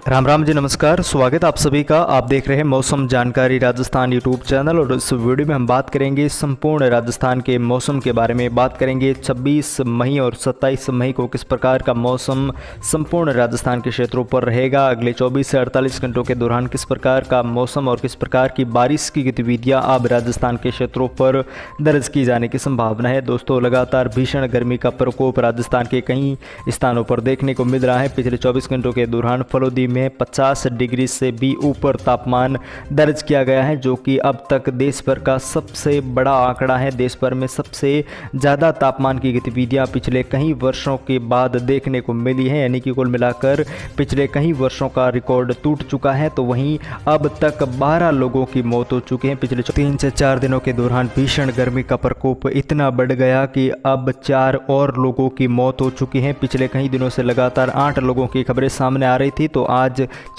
राम राम जी, नमस्कार। स्वागत आप सभी का। आप देख रहे हैं मौसम जानकारी राजस्थान यूट्यूब चैनल और इस वीडियो में हम बात करेंगे संपूर्ण राजस्थान के मौसम के बारे में। बात करेंगे 26 मई और 27 मई को किस प्रकार का मौसम संपूर्ण राजस्थान के क्षेत्रों पर रहेगा। अगले 24 से 48 घंटों के दौरान किस प्रकार का मौसम और किस प्रकार की बारिश की गतिविधियाँ अब राजस्थान के क्षेत्रों पर दर्ज की जाने की संभावना है। दोस्तों, लगातार भीषण गर्मी का प्रकोप राजस्थान के कई स्थानों पर देखने को मिल रहा है। पिछले 24 घंटों के दौरान फलोदी में 50 डिग्री से भी ऊपर तापमान दर्ज किया गया है, जो कि अब तक देश भर का सबसे बड़ा आंकड़ा है। देश भर में सबसे ज़्यादा तापमान की गतिविधियां पिछले कई वर्षों के बाद देखने को मिली है, यानी कि कुल मिलाकर पिछले कई वर्षों का रिकॉर्ड टूट चुका है। तो वहीं अब तक 12 लोगों की मौत हो चुकी है। पिछले 3 से 4 दिनों के दौरान भीषण गर्मी का प्रकोप इतना बढ़ गया कि अब 4 और लोगों की मौत हो चुकी है। पिछले कई दिनों से लगातार 8 लोगों की खबरें सामने आ रही थी, तो आज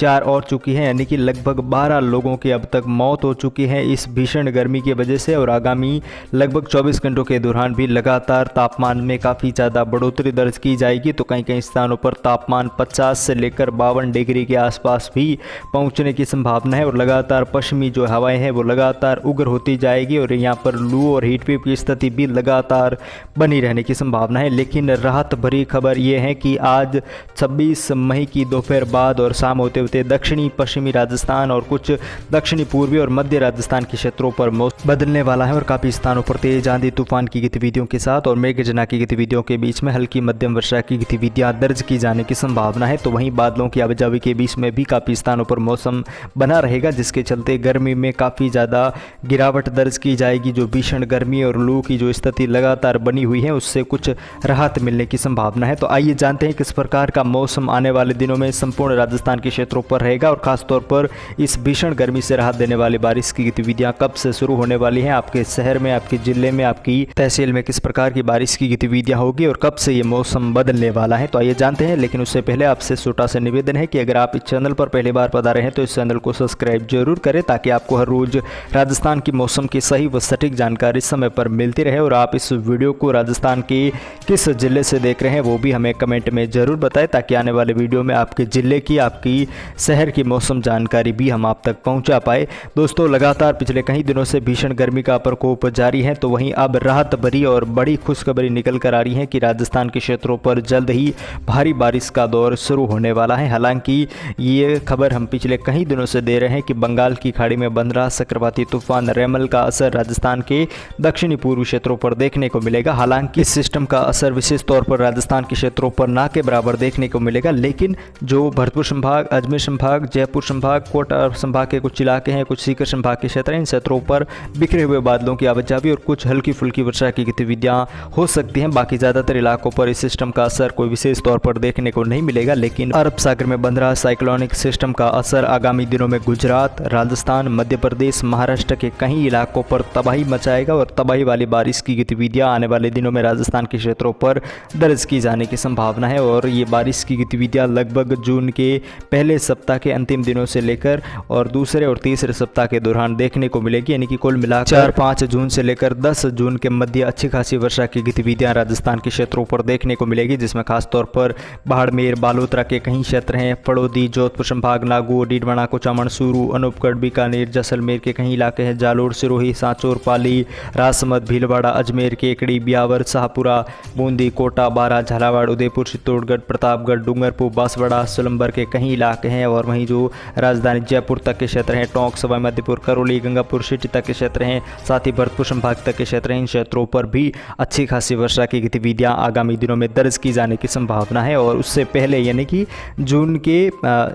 4 और चुकी है, यानी कि लगभग 12 लोगों की अब तक मौत हो चुकी है इस भीषण गर्मी की वजह से। और आगामी लगभग 24 घंटों के दौरान भी लगातार तापमान में काफ़ी ज़्यादा बढ़ोतरी दर्ज की जाएगी। तो कई कई स्थानों पर तापमान 50 से लेकर 52 डिग्री के आसपास भी पहुंचने की संभावना है। और लगातार पश्चिमी जो हवाएं हैं वो लगातार उग्र होती जाएगी और यहाँ पर लू और हीट वेव की स्थिति भी लगातार बनी रहने की संभावना है। लेकिन राहत भरी खबर ये है कि आज 26 मई की दोपहर बाद और शाम होते होते दक्षिणी पश्चिमी राजस्थान और कुछ दक्षिणी पूर्वी और मध्य राजस्थान के क्षेत्रों पर मौसम बदलने वाला है और काफ़ी स्थानों पर तेज आंधी तूफान की गतिविधियों के साथ और मेघजना की गतिविधियों के बीच में हल्की मध्यम वर्षा की गतिविधियां दर्ज की जाने की संभावना है। तो वहीं बादलों की आवाजाही के बीच में भी काफ़ी स्थानों पर मौसम बना रहेगा, जिसके चलते गर्मी में काफ़ी ज़्यादा गिरावट दर्ज की जाएगी। जो भीषण गर्मी और लू की जो स्थिति लगातार बनी हुई है, उससे कुछ राहत मिलने की संभावना है। तो आइए जानते हैं किस प्रकार का मौसम आने वाले दिनों में संपूर्ण राजस्थान के क्षेत्रों पर रहेगा और खासतौर पर इस भीषण गर्मी से राहत देने वाली बारिश की गतिविधियां कब से शुरू होने वाली हैं। आपके शहर में, आपके जिले में, आपकी तहसील में किस प्रकार की बारिश की गतिविधियां होगी और कब से ये मौसम बदलने वाला है, तो आइए जानते हैं। लेकिन उससे पहले आपसे छोटा सा निवेदन है कि अगर आप इस चैनल पर पहली बार पधारे हैं तो इस चैनल को सब्सक्राइब जरूर करें, ताकि आपको हर रोज राजस्थान की मौसम की सही व सटीक जानकारी समय पर मिलती रहे। और आप इस वीडियो को राजस्थान के किस जिले से देख रहे हैं वो भी हमें कमेंट में जरूर बताएं, ताकि आने वाले वीडियो में आपके जिले की, आपकी शहर की मौसम जानकारी भी हम आप तक पहुंचा पाए। दोस्तों, लगातार पिछले कई दिनों से भीषण गर्मी का प्रकोप जारी है, तो वहीं अब राहत भरी और बड़ी खुशखबरी निकल कर आ रही है कि राजस्थान के क्षेत्रों पर जल्द ही भारी बारिश का दौर शुरू होने वाला है। हालांकि ये खबर हम पिछले कई दिनों से दे रहे हैं कि बंगाल की खाड़ी में बन रहा चक्रवाती तूफान रेमल का असर राजस्थान के दक्षिणी पूर्वी क्षेत्रों पर देखने को मिलेगा। हालांकि इस सिस्टम का असर विशेष तौर पर राजस्थान के क्षेत्रों पर ना के बराबर देखने को मिलेगा, लेकिन जो भरतपुर संभाग, अजमेर संभाग, जयपुर संभाग, कोटा संभाग के कुछ इलाके हैं, कुछ सीकर संभाग के क्षेत्र हैं, इन क्षेत्रों पर बिखरे हुए बादलों की आवाजाही और कुछ हल्की फुल्की वर्षा की गतिविधियां हो सकती हैं। बाकी ज़्यादातर इलाकों पर इस सिस्टम का असर कोई विशेष तौर पर देखने को नहीं मिलेगा। लेकिन अरब सागर में बन रहा साइक्लोनिक सिस्टम का असर आगामी दिनों में गुजरात, राजस्थान, मध्य प्रदेश, महाराष्ट्र के कई इलाकों पर तबाही मचाएगा और तबाही वाली बारिश की गतिविधियां आने वाले दिनों में राजस्थान के क्षेत्रों पर दर्ज की जाने की संभावना है। और ये बारिश की गतिविधियां लगभग जून के पहले सप्ताह के अंतिम दिनों से लेकर और दूसरे और तीसरे सप्ताह के दौरान देखने को मिलेगी, यानी कि कुल मिलाकर 4-5 जून से लेकर 10 जून के मध्य अच्छी खासी वर्षा की गतिविधियां राजस्थान के क्षेत्रों पर देखने को मिलेगी, जिसमें खासतौर पर बाड़मेर, बालोतरा के कई क्षेत्र हैं, फड़ौदी, जोधपुर संभाग, नागौर, डीडवाना, कुचामन, सूरू, अनूपगढ़, बीकानेर, जैसलमेर के कई इलाके हैं, जालोर, सिरोही, सांचौर, पाली, राजसमंद, भीलवाड़ा, अजमेर, केकड़ी, ब्यावर, शाहपुरा, बूंदी, कोटा, बारा, झालावाड़, उदयपुर, चित्तौड़गढ़, प्रतापगढ़, डूंगरपुर, बांसवाड़ा, सोलंबर के कई इलाके हैं। और वहीं जो राजधानी जयपुर तक के क्षेत्र हैं, टोंक, सवाई माधोपुर, करौली, गंगापुर, सिटी तक के क्षेत्र हैं, साथ ही भरतपुर संभाग तक के क्षेत्र हैं, इन क्षेत्रों पर भी अच्छी खासी वर्षा की गतिविधियां आगामी दिनों में दर्ज की जाने की संभावना है। और उससे पहले, यानी कि जून के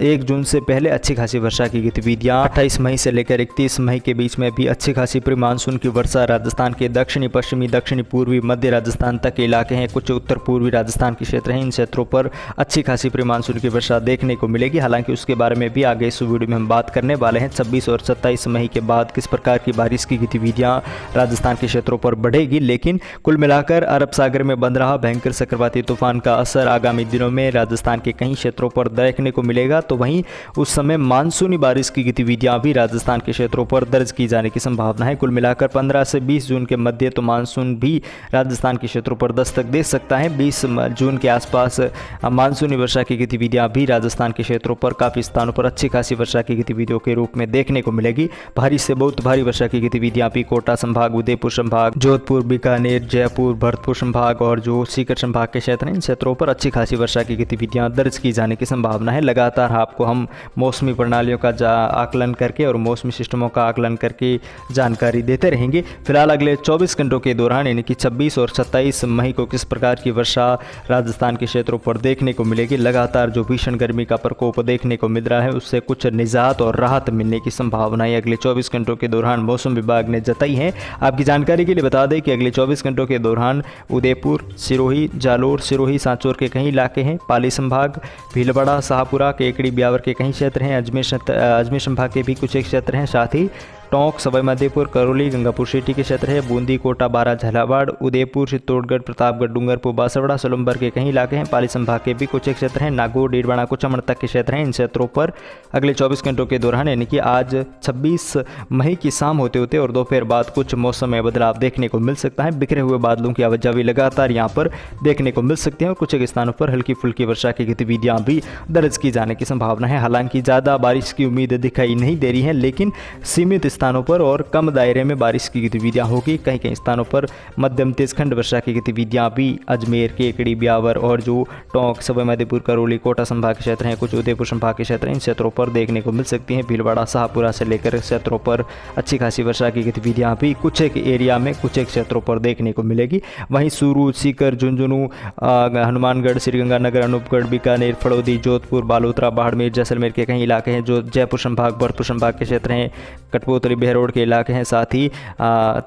1 जून से पहले अच्छी खासी वर्षा की गतिविधियां 28 मई से लेकर 31 मई के बीच में भी अच्छी खासी प्री मानसून की वर्षा राजस्थान के दक्षिणी पश्चिमी, दक्षिणी पूर्वी, मध्य राजस्थान तक के इलाके हैं, कुछ उत्तर पूर्वी राजस्थान के क्षेत्र हैं, इन क्षेत्रों पर अच्छी खासी प्री मानसून की वर्षा देखने को मिलेगी। हालांकि उसके बारे में भी आगे इस वीडियो में हम बात करने वाले हैं। 26 और 27 मई के बाद किस प्रकार की बारिश की गतिविधियां राजस्थान के क्षेत्रों पर बढ़ेगी। लेकिन कुल मिलाकर अरब सागर में बन रहा भयंकर चक्रवाती तूफान का असर आगामी दिनों में राजस्थान के कई क्षेत्रों पर देखने को मिलेगा। तो वहीं उस समय मानसूनी बारिश की गतिविधियां भी राजस्थान के क्षेत्रों पर दर्ज की जाने की संभावना है। कुल मिलाकर 15 से 20 जून के मध्य तो मानसून भी राजस्थान के क्षेत्रों पर दस्तक दे सकता है। 20 जून के आसपास मानसूनी वर्षा की गतिविधियां भी राजस्थान के के क्षेत्रों पर काफ़ी स्थानों पर अच्छी खासी वर्षा की गतिविधियों के रूप में देखने को मिलेगी। भारी से बहुत भारी वर्षा की गतिविधियां भी कोटा संभाग, उदयपुर संभाग, जोधपुर, बीकानेर, जयपुर, भरतपुर संभाग और जो सीकर संभाग के क्षेत्र हैं इन क्षेत्रों पर अच्छी खासी वर्षा की गतिविधियां दर्ज की जाने की संभावना है। लगातार आपको हम मौसमी प्रणालियों का आकलन करके और मौसमी सिस्टमों का आकलन करके जानकारी देते रहेंगे। फिलहाल अगले 24 घंटों के दौरान यानी कि 26 और 27 मई को किस प्रकार की वर्षा राजस्थान के क्षेत्रों पर देखने को मिलेगी। लगातार जो भीषण गर्मी का प्रकोप देखने को मिल रहा है उससे कुछ निजात और राहत मिलने की संभावनाएं अगले 24 घंटों के दौरान मौसम विभाग ने जताई है। आपकी जानकारी के लिए बता दें कि अगले 24 घंटों के दौरान उदयपुर, सिरोही, जालोर, सिरोही, सांचौर के कई इलाके हैं, पाली संभाग, भीलवाड़ा, शाहपुरा, केकड़ी, ब्यावर के कई क्षेत्र हैं, अजमेर संभाग के भी कुछ एक क्षेत्र हैं, साथ ही टोंक, सवाई माधोपुर, करौली, गंगापुर सिटी के क्षेत्र है, बूंदी, कोटा, बारा, झालावाड़, उदयपुर, चित्तौड़गढ़, प्रतापगढ़, डूंगरपुर, बांसवाड़ा, सोलंबर के कई इलाके हैं, पाली संभाग के भी कुछ एक क्षेत्र हैं, नागौर, डीडवाना, कुचामण तक के क्षेत्र हैं। इन क्षेत्रों पर अगले 24 घंटों के दौरान यानी कि आज 26 मई की शाम होते होते और दोपहर बाद कुछ मौसम में बदलाव देखने को मिल सकता है। बिखरे हुए बादलों की आवाजाही लगातार यहाँ पर देखने को मिल सकती है और कुछ एक स्थानों पर हल्की फुल्की वर्षा की गतिविधियां भी दर्ज की जाने की संभावना है। हालांकि ज़्यादा बारिश की उम्मीद दिखाई नहीं दे रही है, लेकिन सीमित स्थानों पर और कम दायरे में बारिश की गतिविधियां होगी। कहीं कहीं स्थानों पर मध्यम तेज खंड वर्षा की गतिविधियां भी अजमेर, केकड़ी, ब्यावर और जो टोंक, सवाई माधोपुर, करौली, कोटा संभाग के क्षेत्र हैं, कुछ उदयपुर संभाग के क्षेत्र हैं, इन क्षेत्रों पर देखने को मिल सकती हैं। भीलवाड़ा, शाहपुरा से लेकर क्षेत्रों पर अच्छी खासी वर्षा की गतिविधियां भी कुछ एक एरिया में, कुछ एक क्षेत्रों पर देखने को मिलेगी। वहीं सूरू, सीकर, झुंझुनू, हनुमानगढ़, श्रीगंगानगर, अनूपगढ़, बीकानेर, फड़ौदी, जोधपुर, बालोतरा, बाड़मेर, जैसलमेर के कई इलाके हैं, जो जयपुर संभाग, भरतपुर संभाग के क्षेत्र हैं, कठपुतली, बहरोड के इलाके हैं, साथ ही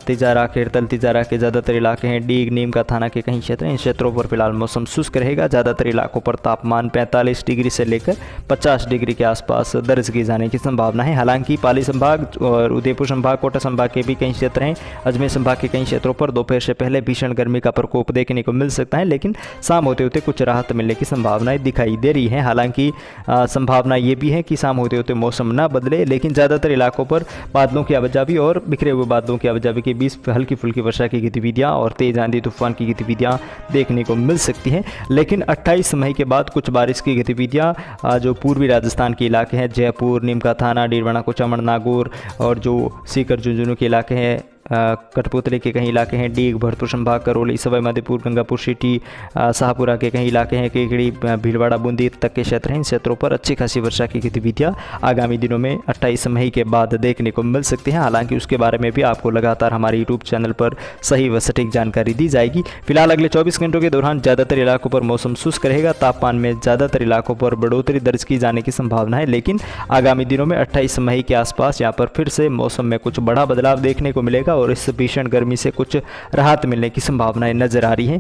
तिजारा, खेड़तल, तिजारा के ज़्यादातर इलाके हैं, डीग, नीम का थाना के कई क्षेत्र हैं। इन क्षेत्रों पर फिलहाल मौसम शुष्क रहेगा। ज़्यादातर इलाकों पर तापमान 45 डिग्री से लेकर 50 डिग्री के आसपास दर्ज की जाने की संभावना है। हालांकि पाली संभाग और उदयपुर संभाग, कोटा संभाग के भी कई क्षेत्र हैं, अजमेर संभाग के कई क्षेत्रों पर दोपहर से पहले भीषण गर्मी का प्रकोप देखने को मिल सकता है, लेकिन शाम होते होते कुछ राहत मिलने की संभावनाएं दिखाई दे रही हैं। हालांकि संभावना ये भी है कि शाम होते होते मौसम ना बदले, लेकिन ज़्यादातर इलाकों पर बादलों की आवाजाही और बिखरे हुए बादलों की आवाजाही के बीच हल्की फुल्की वर्षा की गतिविधियां और तेज आंधी तूफान की गतिविधियां देखने को मिल सकती हैं। लेकिन 28 मई के बाद कुछ बारिश की गतिविधियां जो पूर्वी राजस्थान के इलाके हैं, जयपुर, नीम का थाना, डीडवाना, कुचामण, नागौर और जो सीकर, झुंझुनू के इलाके हैं, कठपुतली के कई इलाके हैं, डीग, भरतपुर संभाग, करौली, सवाई माधोपुर, गंगापुर सिटी, शाहपुरा के कई इलाके हैं, केकड़ी, भीलवाड़ा, बूंदी तक के क्षेत्र हैं। इन क्षेत्रों पर अच्छी खासी वर्षा की गतिविधियां आगामी दिनों में 28 मई के बाद देखने को मिल सकती हैं। हालांकि उसके बारे में भी आपको लगातार हमारे यूट्यूब चैनल पर सही व सटीक जानकारी दी जाएगी। फिलहाल अगले 24 घंटों के दौरान ज़्यादातर इलाकों पर मौसम शुष्क रहेगा। तापमान में ज़्यादातर इलाकों पर बढ़ोतरी दर्ज की जाने की संभावना है, लेकिन आगामी दिनों में 28 मई के आसपास यहाँ पर फिर से मौसम में कुछ बड़ा बदलाव देखने को मिलेगा और इस भीषण गर्मी से कुछ राहत मिलने की संभावनाएं नजर आ रही हैं।